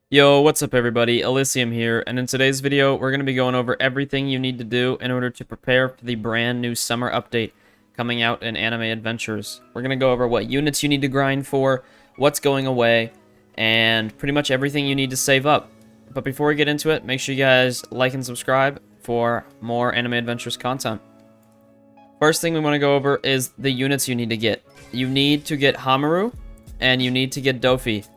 Yo, what's up everybody? Elysium here, and in today's video, we're going to be going over everything you need to do in order to prepare for the brand new summer update coming out in Anime Adventures. We're going to go over what units you need to grind for, what's going away, and pretty much everything you need to save up. But before we get into it, make sure you guys like and subscribe for more Anime Adventures content. First thing we want to go over is the units you need to get. You need to get homuru, and you need to get Dofi.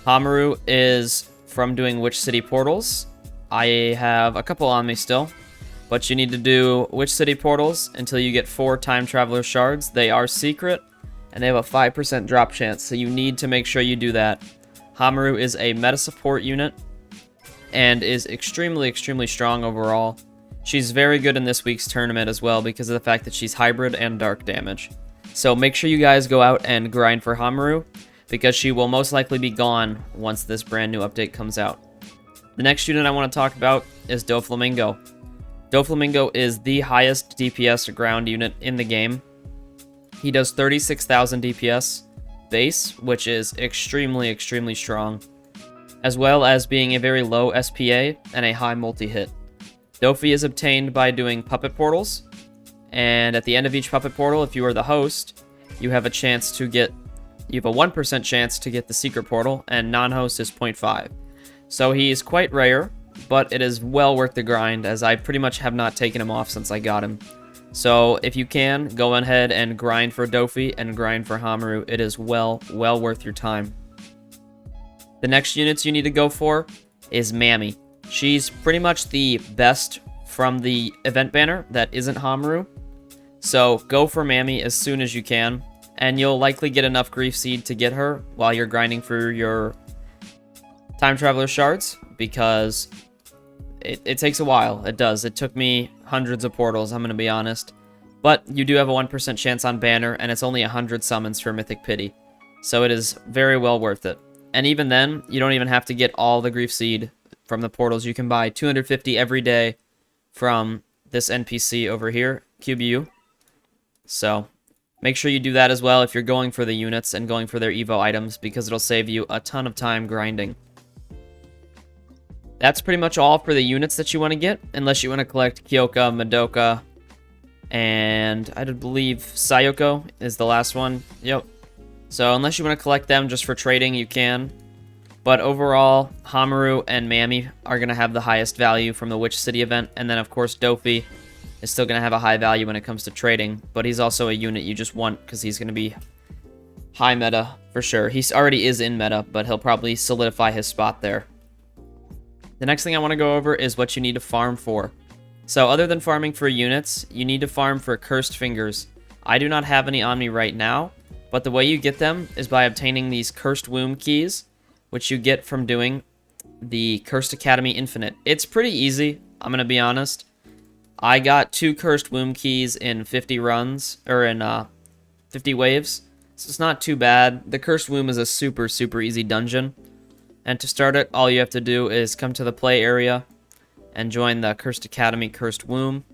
Homuru is from doing Witch City portals. I have a couple on me still, but you need to do Witch City portals until you get 4 Time Traveler shards. They are secret, and they have a 5% drop chance, so you need to make sure you do that. Homuru is a meta support unit, and is extremely strong overall. She's very good in this week's tournament as well because of the fact that she's hybrid and dark damage. So make sure you guys go out and grind for Homuru, because she will most likely be gone once this brand new update comes out. The next unit I want to talk about is Doflamingo. Doflamingo is the highest DPS ground unit in the game. He does 36,000 DPS base, which is extremely strong, as well as being a very low SPA and a high multi-hit. Dofi is obtained by doing puppet portals, and at the end of each puppet portal, if you are the host, you have a 1% chance to get the secret portal, and non-host is 0.5. So he is quite rare, but it is well worth the grind, as I pretty much have not taken him off since I got him. So if you can, go ahead and grind for Dofi and grind for Homuru. It is well worth your time. The next units you need to go for is Mammy. She's pretty much the best from the event banner that isn't Homuru. So go for Mammy as soon as you can, and you'll likely get enough Grief Seed to get her while you're grinding for your Time Traveler shards, because it takes a while. It does. It took me hundreds of portals, I'm going to be honest. But you do have a 1% chance on banner, and it's only 100 summons for Mythic Pity. So it is very well worth it. And even then, you don't even have to get all the Grief Seed from the portals. You can buy 250 every day from this NPC over here, QBU. So make sure you do that as well if you're going for the units and going for their Evo items, because it'll save you a ton of time grinding. That's pretty much all for the units that you want to get, unless you want to collect Kyoka, Madoka, and I believe Sayoko is the last one. Yep. So unless you want to collect them just for trading, you can. But overall, Homuru and Mammy are going to have the highest value from the Witch City event, and then of course Dofi is still going to have a high value when it comes to trading, but he's also a unit you just want because he's going to be high meta for sure. He already is in meta, but he'll probably solidify his spot there. The next thing I want to go over is what you need to farm for. So other than farming for units, you need to farm for Cursed Fingers. I do not have any on me right now, but the way you get them is by obtaining these Cursed Womb keys, which you get from doing the Cursed Academy Infinite. It's pretty easy, I'm going to be honest. I got 2 Cursed Womb keys in 50 runs, or in 50 waves, so it's not too bad. The Cursed Womb is a super easy dungeon, and to start it, all you have to do is come to the play area and join the Cursed Academy Cursed Womb.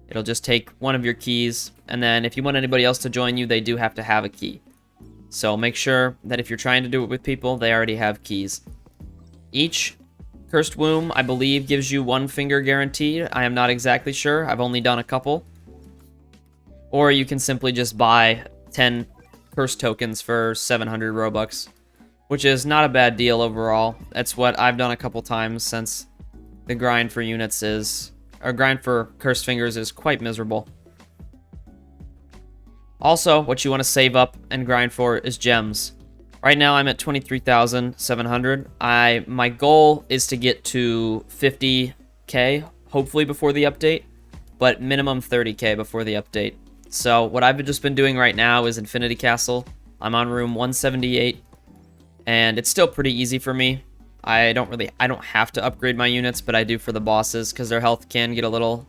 It'll just take one of your keys, and then if you want anybody else to join you, they do have to have a key. So make sure that if you're trying to do it with people, they already have keys. Each Cursed Womb, I believe, gives you 1 finger guaranteed. I am not exactly sure. I've only done a couple. Or you can simply just buy 10 Cursed tokens for 700 Robux, which is not a bad deal overall. That's what I've done a couple times since the grind for units is... or grind for Cursed Fingers is quite miserable. Also, what you want to save up and grind for is gems. Right now, I'm at 23,700. My goal is to get to 50k, hopefully before the update, but minimum 30k before the update. So what I've just been doing right now is Infinity Castle. I'm on room 178, and it's still pretty easy for me. I don't have to upgrade my units, but I do for the bosses because their health can get a little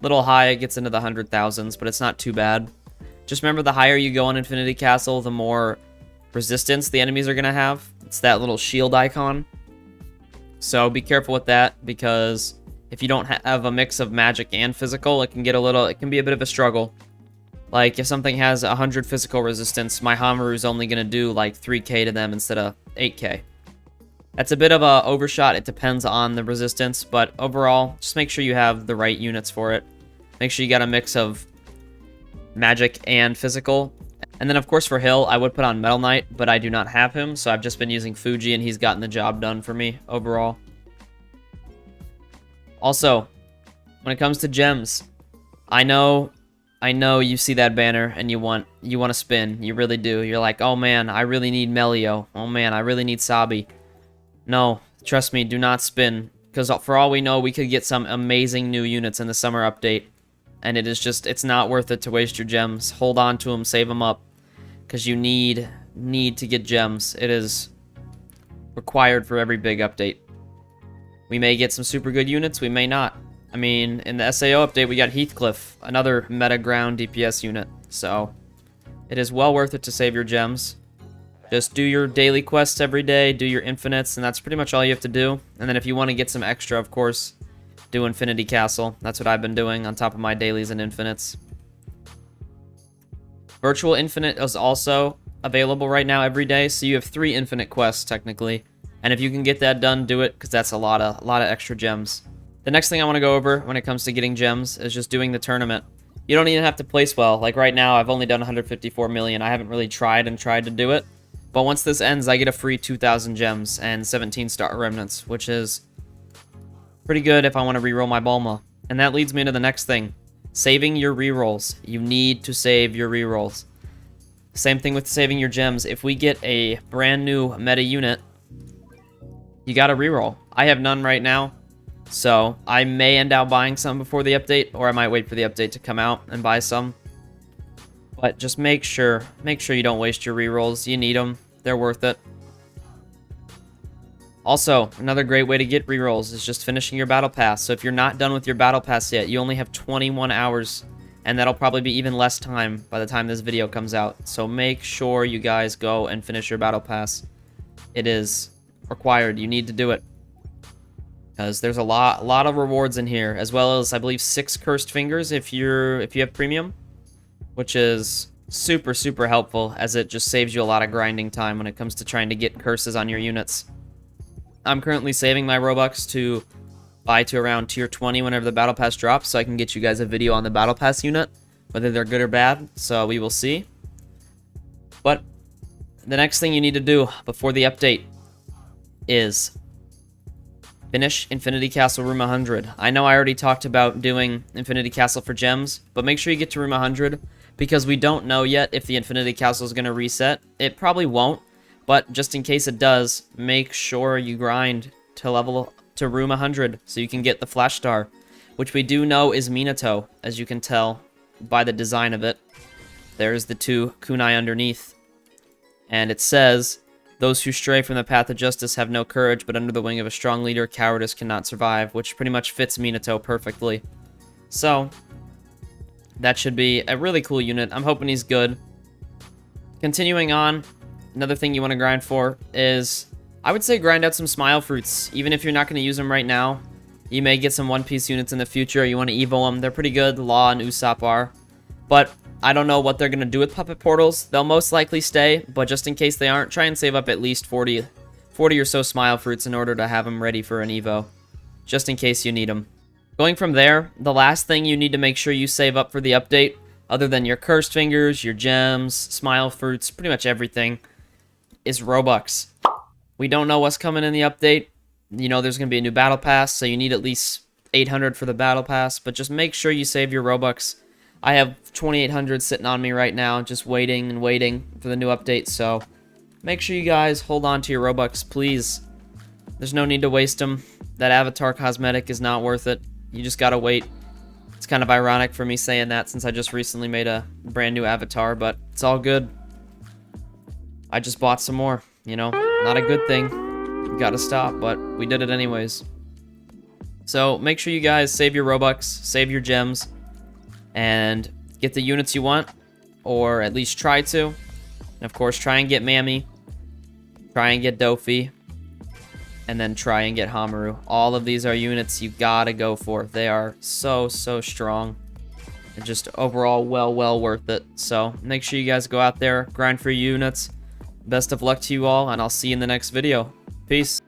high. It gets into the 100,000s, but it's not too bad. Just remember, the higher you go on Infinity Castle, the more resistance the enemies are going to have. It's that little shield icon. So be careful with that, because if you don't have a mix of magic and physical, it can be a bit of a struggle. Like, if something has 100 physical resistance, my Homuru is only going to do like 3k to them instead of 8k. That's a bit of a overshot. It depends on the resistance, but overall, just make sure you have the right units for it. Make sure you got a mix of magic and physical. And then, of course, for Hill, I would put on Metal Knight, but I do not have him, so I've just been using Fuji, and he's gotten the job done for me overall. Also, when it comes to gems, I know you see that banner and you want to spin. You really do. You're like, oh man, I really need Melio. Oh man, I really need Sabi. No, trust me, do not spin. Because for all we know, we could get some amazing new units in the summer update. And it's not worth it to waste your gems. Hold on to them, save them up. Because you need to get gems. It is required for every big update. We may get some super good units, we may not. I mean, in the SAO update, we got Heathcliff, another meta ground DPS unit. So, it is well worth it to save your gems. Just do your daily quests every day, do your infinites, and that's pretty much all you have to do. And then if you want to get some extra, of course, do Infinity Castle. That's what I've been doing on top of my dailies and infinites. Virtual Infinite is also available right now every day, so you have 3 infinite quests, technically. And if you can get that done, do it, because that's a lot of extra gems. The next thing I want to go over when it comes to getting gems is just doing the tournament. You don't even have to place well. Like right now, I've only done 154 million. I haven't really tried to do it. But once this ends, I get a free 2,000 gems and 17 star remnants, which is pretty good if I want to reroll my Bulma. And that leads me into the next thing. Saving your rerolls. You need to save your rerolls. Same thing with saving your gems. If we get a brand new meta unit, you gotta reroll. I have none right now. So, I may end up buying some before the update, or I might wait for the update to come out and buy some. But just make sure you don't waste your rerolls. You need them. They're worth it. Also, another great way to get rerolls is just finishing your battle pass. So if you're not done with your battle pass yet, you only have 21 hours, and that'll probably be even less time by the time this video comes out. So make sure you guys go and finish your battle pass. It is required. You need to do it. Because there's a lot of rewards in here, as well as I believe 6 cursed fingers if you have premium, which is super helpful, as it just saves you a lot of grinding time when it comes to trying to get curses on your units. I'm currently saving my Robux to buy to around tier 20 whenever the battle pass drops, so I can get you guys a video on the battle pass unit, whether they're good or bad. So we will see. But the next thing you need to do before the update is finish Infinity Castle Room 100. I know I already talked about doing Infinity Castle for gems, but make sure you get to Room 100, because we don't know yet if the Infinity Castle is going to reset. It probably won't, but just in case it does, make sure you grind to level to Room 100 so you can get the Flash Star, which we do know is Minato, as you can tell by the design of it. There's the 2 kunai underneath, and it says, "Those who stray from the path of justice have no courage, but under the wing of a strong leader, cowardice cannot survive," which pretty much fits Minato perfectly. So, that should be a really cool unit. I'm hoping he's good. Continuing on, another thing you want to grind for is, I would say grind out some Smile Fruits. Even if you're not going to use them right now, you may get some One Piece units in the future. You want to evo them. They're pretty good. Law and Usopp are. But I don't know what they're going to do with puppet portals. They'll most likely stay, but just in case they aren't, try and save up at least 40 or so Smile Fruits in order to have them ready for an evo, just in case you need them. Going from there, the last thing you need to make sure you save up for the update, other than your Cursed Fingers, your gems, Smile Fruits, pretty much everything, is Robux. We don't know what's coming in the update. You know there's going to be a new Battle Pass, so you need at least 800 for the Battle Pass, but just make sure you save your Robux. I have 2,800 sitting on me right now, just waiting and waiting for the new update, so make sure you guys hold on to your Robux, please. There's no need to waste them. That avatar cosmetic is not worth it. You just gotta wait. It's kind of ironic for me saying that since I just recently made a brand new avatar, but it's all good. I just bought some more, you know? Not a good thing. Gotta stop, but we did it anyways. So make sure you guys save your Robux, save your gems, and get the units you want, or at least try to. And of course, try and get Mammy, try and get Dofi, and then try and get Homuru. All of these are units you gotta go for. They are so strong, and just overall well worth it. So make sure you guys go out there, grind for your units. Best of luck to you all, and I'll see you in the next video. Peace.